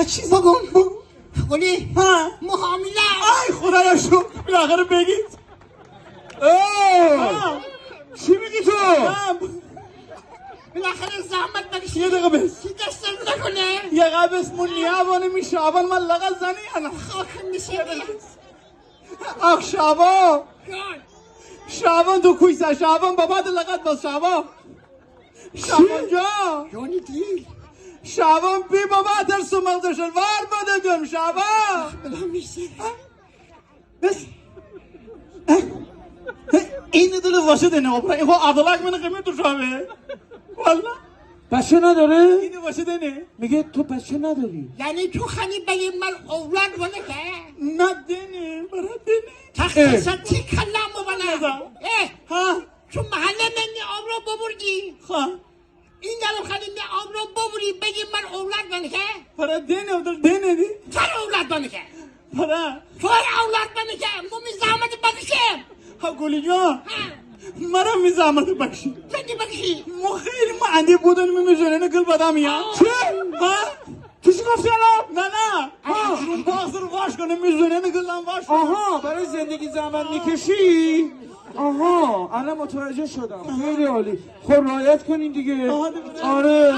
چیز بگم گلی ها محامیله ای خدایا شو بالاخره بگید چی میگی تو؟ بالاخره زحمت بکشی یه دقیقه بس کی دستم نکنه یه قبل اسم نیابانه می شعبان من لغت زنی انا خاک میشه آخ شعبان جان شعبان تو کویسه شعبان بابا ده لغت باز شعبان شعبان جا جانی دیل شعبان بی بابا در سمق داشتن وار باده دون شعبان بلا میشه بس این دل واشه دنه اپرا این خو عدالک من قیمت تو شعبه والله بچه نداره؟ این واشه دنه میگه تو بچه نداری. یعنی تو خانی بگی من اولاد بانه که نه دنه برا دنه تخت ستی کلام بانه نزا. ها تو محله منی آب رو ببردی خواه این دلو خانی می آب رو ببری بگی من اولاد بانه که برا دنه ادر دنه دی چرا اولاد بانه که برا تو اولاد بانه که مومی زحمت بکشیم ها گولی جان مرا می زحمت بخشی چندی بکشی ما خیلی ما عندی بودن می میزونه نکل بدم یا چه؟ ها؟ تو چی گفتی الان؟ نه نه رو باز رو واش کنه میزونه نکل هم واش آها برای زندگی زحمت میکشی؟ آها الان متوجه شدم. خیلی عالی. خب رعایت کنین دیگه. آره